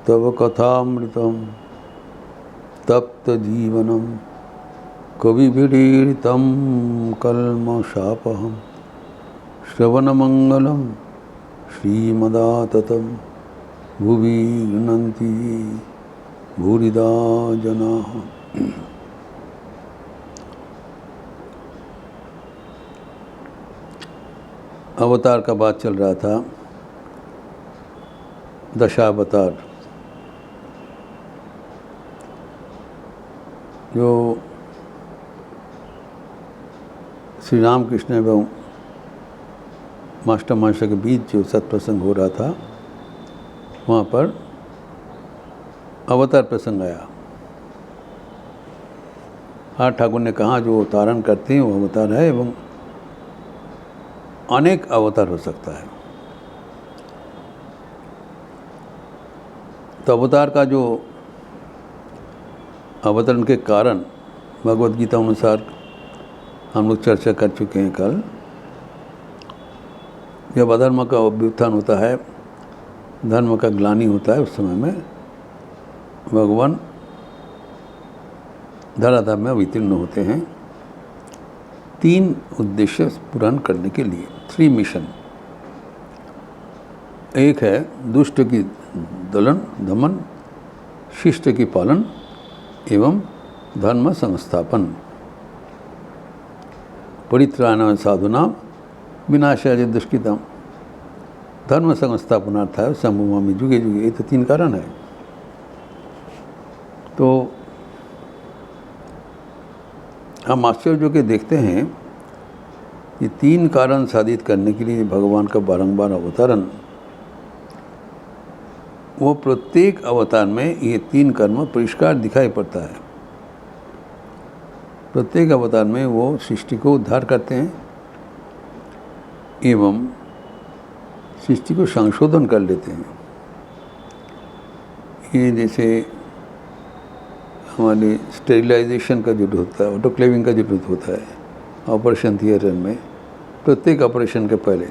तव कथामृतं तप्तजीवनं कविभिरीडितं कल्मषापहं श्रवणमंगलं श्रीमदाततं भुवि गृह्णन्ति भूरिदा जनाः। अवतार का बात चल रहा था, दशावतार जो श्री राम कृष्ण एवं मास्टर मास्टर के बीच जो सत्प्रसंग हो रहा था, वहाँ पर अवतार प्रसंग आया। हाँ, ठाकुर ने कहा जो अवतारण करते हैं वो अवतार है एवं अनेक अवतार हो सकता है। तो अवतार का जो अवतरण के कारण भगवद गीता अनुसार हम लोग चर्चा कर चुके हैं कल। जब अधर्म का व्युत्थान होता है, धर्म का ग्लानि होता है, उस समय में भगवान धराधाम में अवतीर्ण होते हैं 3 उद्देश्य पूर्ण करने के लिए, 3 मिशन। एक है दुष्ट की दमन, शिष्ट की पालन एवं धर्म संस्थापन। परित्राण साधुनां विनाशाय दुष्कृताम्। धर्म संस्थापनार्थ है संभवामि जुगे जुगे। ये तो 3 कारण है। तो हम आश्चर्य के देखते हैं, ये 3 कारण साधित करने के लिए भगवान का बारंबार अवतरण, वो प्रत्येक अवतार में ये 3 कर्म परिष्कार दिखाई पड़ता है। प्रत्येक अवतार में वो सृष्टि को उद्धार करते हैं एवं सृष्टि को संशोधन कर लेते हैं। ये जैसे हमारे स्टेरिलाइजेशन का जो होता है, ऑटोक्लेविंग का जो होता है ऑपरेशन थिएटर में, प्रत्येक ऑपरेशन के पहले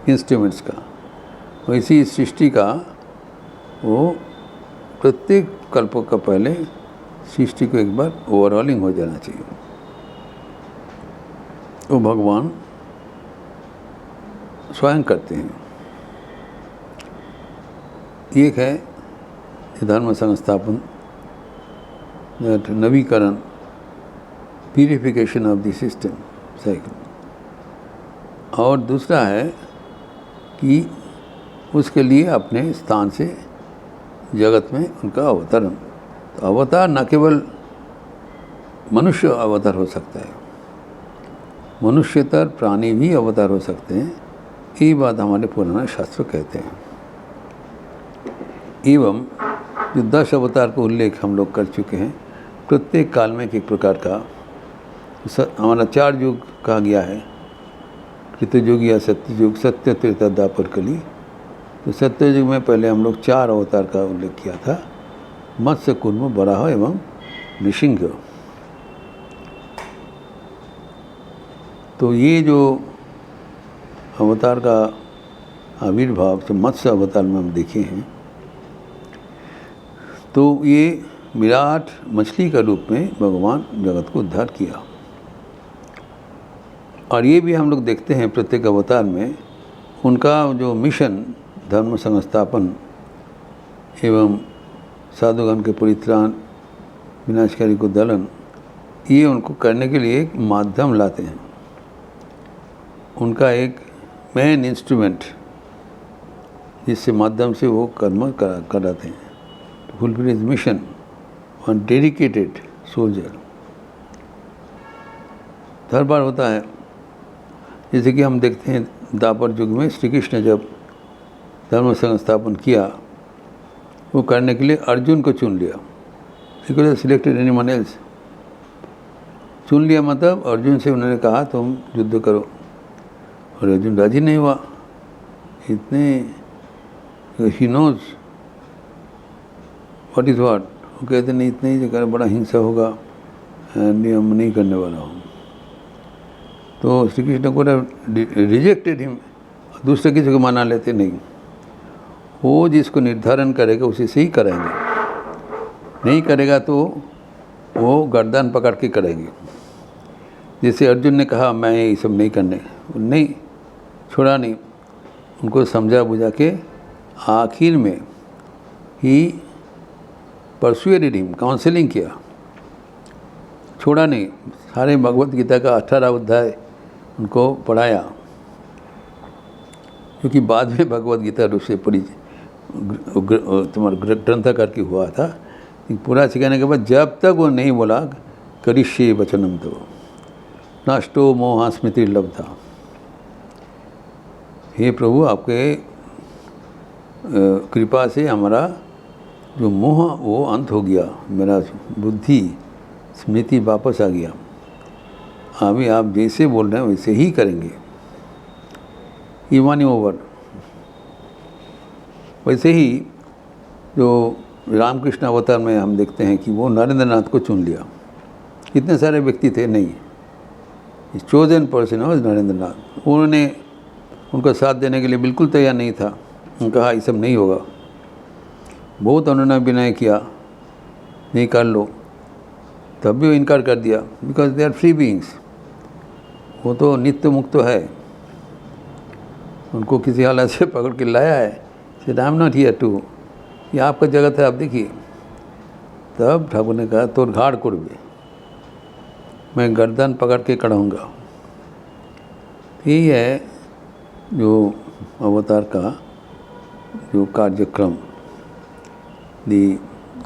इंस्ट्रूमेंट्स का, वैसी सृष्टि का वो प्रत्येक कल्पों का पहले सृष्टि को एक बार ओवरऑलिंग हो जाना चाहिए। वो भगवान स्वयं करते हैं। एक है धर्म संस्थापन, नवीकरण, purification of the system cycle. और दूसरा है कि उसके लिए अपने स्थान से जगत में उनका अवतरण। तो अवतार न केवल मनुष्य अवतार हो सकता है, मनुष्यतर प्राणी भी अवतार हो सकते हैं। ये बात हमारे पुराना शास्त्र कहते हैं। एवं जो 10 अवतार का उल्लेख हम लोग कर चुके हैं, प्रत्येक काल में एक प्रकार का हमारा 4 युग कहा गया है, कृतयुग या सत्ययुग, सत्य, त्रेता, द्वापर, कली। तो सत्ययुग में पहले हम लोग 4 अवतार का उल्लेख किया था, मत्स्य, कूर्म, वराह एवं नृसिंह। तो ये जो अवतार का आविर्भाव तो मत्स्य अवतार में हम देखे हैं, तो ये विराट मछली का रूप में भगवान जगत को उद्धार किया। और ये भी हम लोग देखते हैं प्रत्येक अवतार में उनका जो मिशन, धर्म संस्थापन एवं साधुगण के परित्राण, विनाशकारी को दलन, ये उनको करने के लिए एक माध्यम लाते हैं। उनका एक मेन इंस्ट्रूमेंट, जिससे माध्यम से वो कर्म कराते हैं। to fulfill his mission, one dedicated soldier। हर बार होता है, जैसे कि हम देखते हैं द्वापर युग में श्री कृष्ण जब धर्म संस्थापन किया, वो करने के लिए अर्जुन को चुन लिया। बिकॉज सिलेक्टेड एनीवन एल्स, चुन लिया मतलब अर्जुन से उन्होंने कहा तुम युद्ध करो, और अर्जुन राजी नहीं हुआ। इतने ही नोज व्हाट इज़ व्हाट, वो कहते नहीं इतने ही कर, बड़ा हिंसा होगा, नियम नहीं करने वाला हूँ। तो श्री कृष्ण को रिजेक्टेड हिम, दूसरे किसी को माना लेते नहीं। वो जिसको निर्धारण करेगा उसी से ही करेंगे, नहीं करेगा तो वो गर्दन पकड़ के करेंगे। जैसे अर्जुन ने कहा मैं ये सब नहीं करने, नहीं छोड़ा नहीं, उनको समझा बुझा के आखिर में ही परसुएडेड हिम, काउंसलिंग किया, छोड़ा नहीं। सारे भगवत गीता का 18 अध्याय उनको पढ़ाया, क्योंकि बाद में भगवत गीता रूप से पूरी तुम्हारा ग्रंथ करके हुआ था। पूरा सिखाने के बाद जब तक वो नहीं बोला करिष्ये वचनम तो नष्टो मोह स्मृति लब्धा, हे प्रभु आपके कृपा से हमारा जो मोह वो अंत हो गया, मेरा बुद्धि स्मृति वापस आ गया, अभी आप जैसे बोल रहे हैं वैसे ही करेंगे। ईमानी ओवर। वैसे ही जो रामकृष्ण अवतार में हम देखते हैं कि वो नरेंद्र नाथ को चुन लिया। कितने सारे व्यक्ति थे, नहीं, चोजन पर्सन वाज नरेंद्र नाथ। उन्होंने उनका साथ देने के लिए बिल्कुल तैयार नहीं था, उन्होंने कहा ये सब नहीं होगा, बहुत उन्होंने विनय किया, नहीं कर लो, तब भी वो इनकार कर दिया, because they are free beings, वो तो नित्य मुक्त है। उनको किसी हालत से पकड़ के लाया है, said I am not here to, ये आपका जगत है, आप देखिए। तब ठाकुर ने कहा तो घाड़ कुड़बे, मैं गर्दन पकड़ के कढ़ाऊँगा। यही है जो अवतार का जो कार्यक्रम, the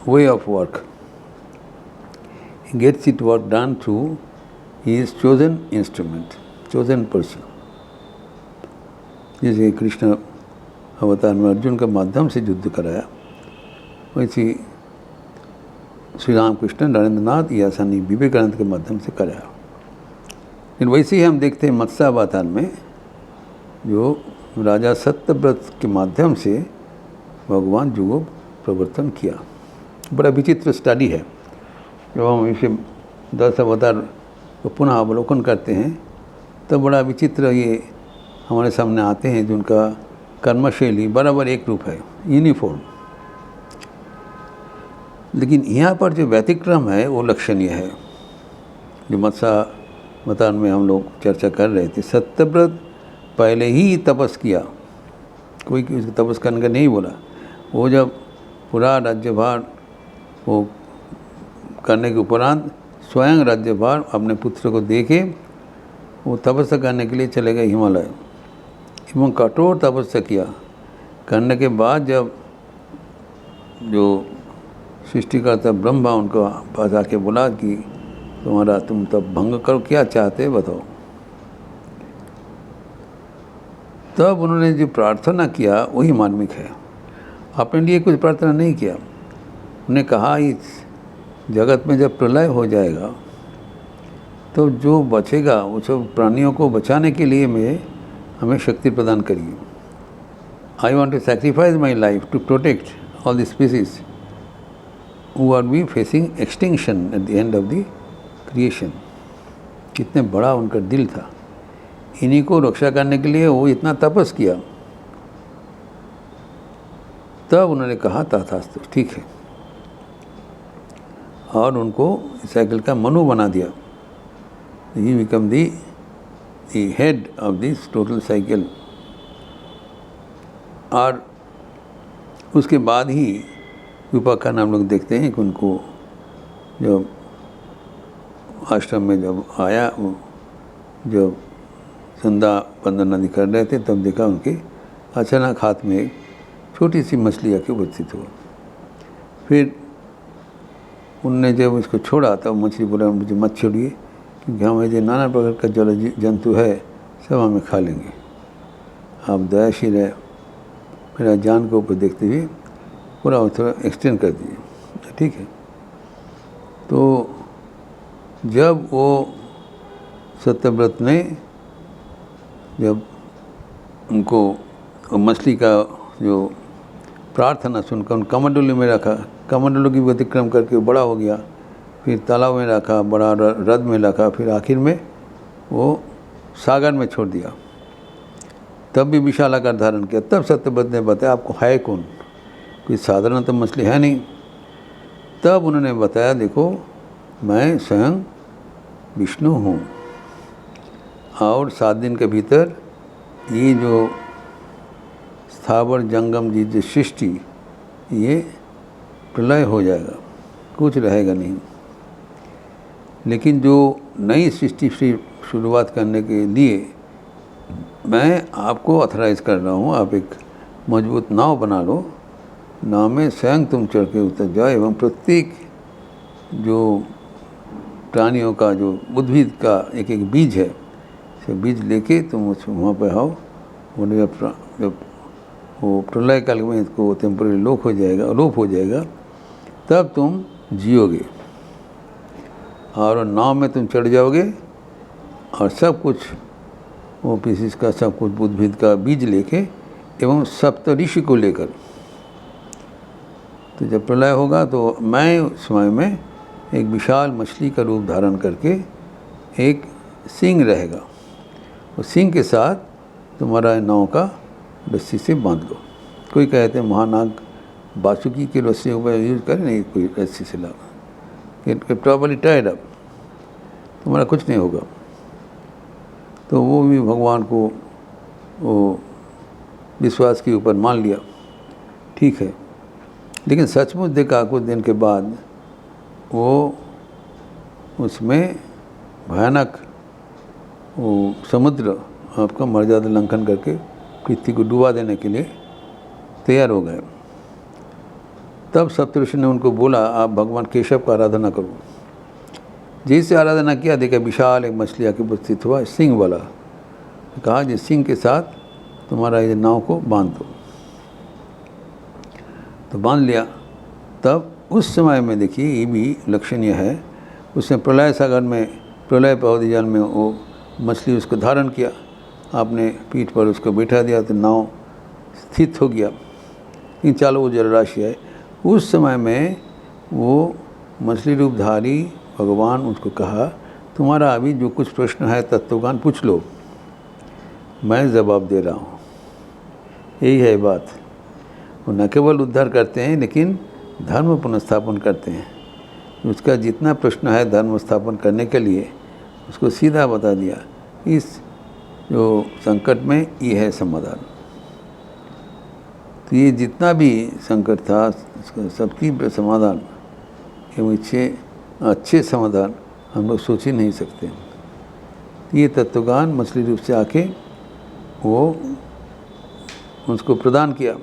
way of work, he gets it work done through his chosen instrument, chosen person। जैसे कृष्ण अवतार में अर्जुन के माध्यम से युद्ध कराया, वैसे श्री राम कृष्ण नरेंद्र नाथ या स्वामी विवेकानंद के माध्यम से कराया। लेकिन वैसे ही हम देखते हैं मत्स्य अवतार में जो राजा सत्यव्रत के माध्यम से भगवान युग प्रवर्तन किया। बड़ा विचित्र स्टडी है। जब हम इसे 10 अवतार को पुनः अवलोकन करते हैं तब बड़ा विचित्र ये हमारे सामने आते हैं, जिनका कर्मशैली बराबर एक रूप है, यूनिफॉर्म। लेकिन यहाँ पर जो व्यतिक्रम है वो लक्षणीय है। जो मत्स्य अवतार में हम लोग चर्चा कर रहे थे, सत्यव्रत पहले ही तपस किया, कोई उसको तपस करने का नहीं बोला। वो जब पूरा राज्यभार वो करने के उपरांत स्वयं राज्यभार अपने पुत्र को देके वो तपस्या करने के लिए चले गए हिमालय, एवं कठोर तपस्या किया। करने के बाद जब जो सृष्टिकर्ता ब्रह्मा उनको पास आके बोला कि तुम्हारा तुम तब भंग करो, क्या चाहते बताओ। तब उन्होंने जो प्रार्थना किया वही मार्मिक है। अपने लिए कुछ प्रार्थना नहीं किया। उन्होंने कहा इस जगत में जब प्रलय हो जाएगा तो जो बचेगा वो सब प्राणियों को बचाने के लिए मैं हमें शक्ति प्रदान करिए। I want to sacrifice my life to protect all the species who are be facing extinction at the end of the creation. कितने बड़ा उनका दिल था, इन्हीं को रक्षा करने के लिए वो इतना तपस किया। तब उन्होंने कहा तथास्तु, ठीक है, और उनको साइकिल का मनु बना दिया। He become the head of this total cycle. और उसके बाद ही विपाखान हम लोग देखते हैं कि उनको जब आश्रम में जब आया, जब संध्या वंदन आदि कर रहे थे, तब देखा उनके अचानक हाथ में एक छोटी सी मछली आके उपस्थित हुआ। फिर उनने जब उसको छोड़ा तब मछली बोला मुझे मत छोड़िए, क्योंकि हमें जो नाना प्रकार का जल जंतु है सब हमें खा लेंगे, आप दयाशील है। मेरा जान के ऊपर देखते हुए पूरा थोड़ा एक्सटेंड कर दीजिए, ठीक है। तो जब वो सत्यव्रत ने जब उनको मछली का जो प्रार्थना सुनकर उन कमंडलू में रखा, कमंडलू की व्यतिक्रम करके बड़ा हो गया, फिर तालाब में रखा, बड़ा रथ में रखा, फिर आखिर में वो सागर में छोड़ दिया। तब भी विशाल आकार धारण किया। तब सत्यव्रत ने बताया आपको है कौन, कोई साधारण तो मछली है नहीं। तब उन्होंने बताया देखो मैं स्वयं विष्णु हूँ और 7 दिन के भीतर ये जो स्थावर जंगम जी जो सृष्टि ये प्रलय हो जाएगा, कुछ रहेगा नहीं। लेकिन जो नई सृष्टि से शुरुआत करने के लिए मैं आपको ऑथराइज़ कर रहा हूँ, आप एक मजबूत नाव बना लो, नाव में स्वयं तुम चढ़ के उतर जाओ एवं प्रत्येक जो प्राणियों का जो उद्भिद का एक एक बीज है, से बीज लेके तुम उस वहाँ पर आओ। जब वो प्रलय काल में इसको टेम्पररी लोप हो जाएगा तब तुम जियोगे और नाव में तुम चढ़ जाओगे और सब कुछ वो पीसीस का सब कुछ उद्भिद का बीज लेके एवं सप्तऋषि को लेकर, तो जब प्रलय होगा तो मैं उस समय में एक विशाल मछली का रूप धारण करके एक सींग रहेगा, उस सींग के साथ तुम्हारा नाव का रस्सी से बांध लो। कोई कहते हैं महानाग बासुकी की रस्सी ऊपर यूज करें, नहीं कोई रस्सी से लगा प्रॉपर्ली टाइड अप, तुम्हारा कुछ नहीं होगा। तो वो भी भगवान को वो विश्वास के ऊपर मान लिया, ठीक है। लेकिन सचमुच देखा कुछ दिन के बाद वो उसमें भयानक वो समुद्र आपका मर्यादा लंघन करके पृथ्वी को डुबा देने के लिए तैयार हो गए। तब सप्तऋषि ने उनको बोला आप भगवान केशव का आराधना करो। जैसे आराधना किया देखा विशाल एक मछली आके उपस्थित हुआ, सिंह वाला। कहा जिस सिंह के साथ तुम्हारा ये नाव को बांध दो, तो बांध लिया। तब उस समय में देखिए ये भी लक्षणीय है, उसने प्रलय सागर में प्रलय पौधी जल में वो मछली उसको धारण किया, आपने पीठ पर उसको बैठा दिया तो नाव स्थित हो गया। लेकिन चालो वो जलराशि है, उस समय में वो मछली रूपधारी भगवान उसको कहा तुम्हारा अभी जो कुछ प्रश्न है तत्वज्ञान पूछ लो, मैं जवाब दे रहा हूँ। यही है बात, वो न केवल उद्धार करते हैं लेकिन धर्म पुनर्स्थापन करते हैं। उसका जितना प्रश्न है धर्म स्थापन करने के लिए उसको सीधा बता दिया, इस जो संकट में ये है समाधान। तो ये जितना भी संकट था उसका सबकी समाधान एवं अच्छे समाधान हम लोग सोच ही नहीं सकते। ये तत्वज्ञान मछली रूप से आके वो उसको प्रदान किया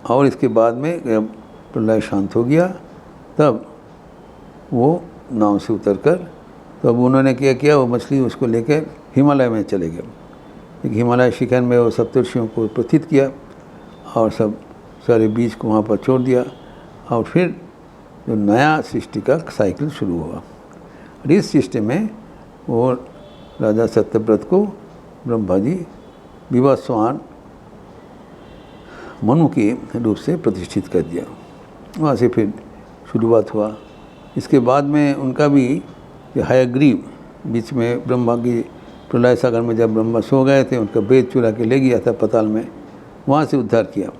और इसके बाद में जब प्रलय शांत हो गया तब वो नाव से उतरकर तब उन्होंने क्या किया, वो मछली उसको लेकर हिमालय में चले गए। एक हिमालय शिखर में वो सप्तऋषियों को प्रथित किया और सब सारे बीज को वहाँ पर छोड़ दिया और फिर जो नया सृष्टि का साइकिल शुरू हुआ। और इस सृष्टि में वो राजा सत्यव्रत को ब्रह्मा जी विवस्वान मनु के रूप से प्रतिष्ठित कर दिया। वहाँ से फिर शुरुआत हुआ। इसके बाद में उनका भी हयग्रीव बीच में ब्रह्मा की प्रलय सागर में जब ब्रह्मा सो गए थे उनका वेद चुरा के ले गया था पताल में, वहाँ से उद्धार किया।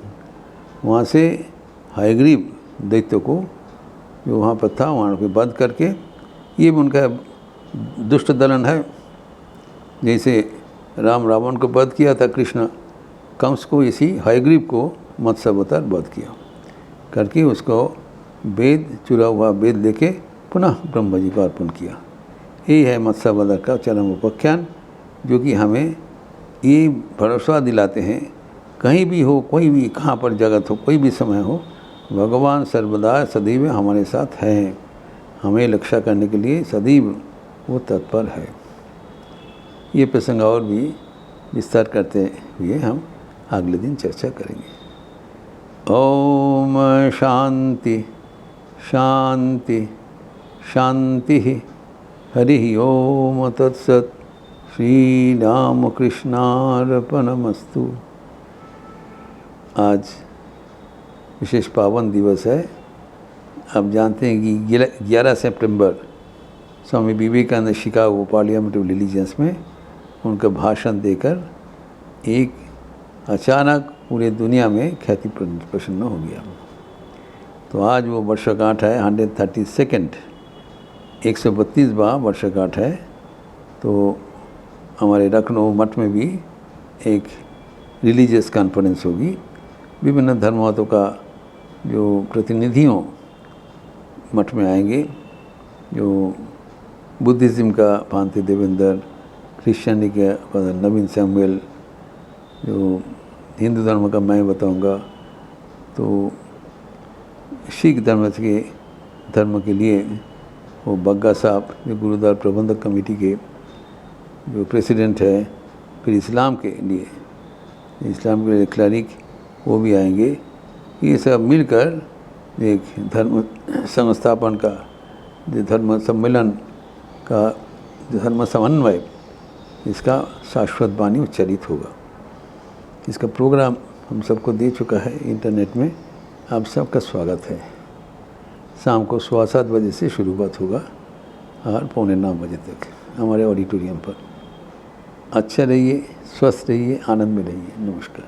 वहाँ से हयग्रीव दैत्य को जो वहाँ पर था वहाँ पे वध करके, ये भी उनका दुष्ट दलन है। जैसे राम रावण को वध किया था कृष्ण, कंस को इसी हयग्रीव को मत्स्य अवतार वध किया करके उसको वेद चुरा हुआ वेद लेके पुनः ब्रह्मा जी को अर्पण किया। यही है मत्स्य अवतार का चरम उपाख्यान, जो कि हमें ये भरोसा दिलाते हैं कहीं भी हो, कोई भी कहाँ पर जगत हो, कोई भी समय हो, भगवान सर्वदा सदैव हमारे साथ हैं। हमें रक्षा करने के लिए सदैव वो तत्पर है। ये प्रसंग और भी विस्तार करते हुए हम अगले दिन चर्चा करेंगे। ओम शांति शांति शांति। हरि ओम तत्सत। श्री राम कृष्णार्पणमस्तु। आज विशेष पावन दिवस है। आप जानते हैं कि 11 सितंबर Swami Vivekananda Chicago parliament of religions में उनका भाषण देकर एक अचानक पूरे दुनिया में ख्याति प्रसन्न हो गया। तो आज वो वर्षगांठ है 132nd 132वां वर्षगांठ है। तो हमारे लखनऊ मठ में भी एक रिलीजियस कॉन्फ्रेंस होगी। विभिन्न धर्मों का जो प्रतिनिधियों मठ में आएंगे, जो बुद्धिज़्म का भांति देवेंद्र, क्रिश्चियनिटी का फादर नवीन सैमुअल, जो हिंदू धर्म का मैं बताऊंगा, तो सिख धर्म के लिए वो बग्गा साहब जो गुरुद्वारा प्रबंधक कमेटी के जो प्रेसिडेंट है, फिर इस्लाम के लिए क्लरिक वो भी आएंगे। ये सब मिलकर एक धर्म संस्थापन का, जो धर्म सम्मेलन का, धर्म समन्वय, इसका शाश्वत वाणी उच्चारित होगा। इसका प्रोग्राम हम सबको दे चुका है इंटरनेट में। आप सबका स्वागत है। शाम को 7:15 बजे से शुरुआत होगा और 8:45 बजे तक हमारे ऑडिटोरियम पर। अच्छा रहिए, स्वस्थ रहिए, आनंद में रहिए। नमस्कार।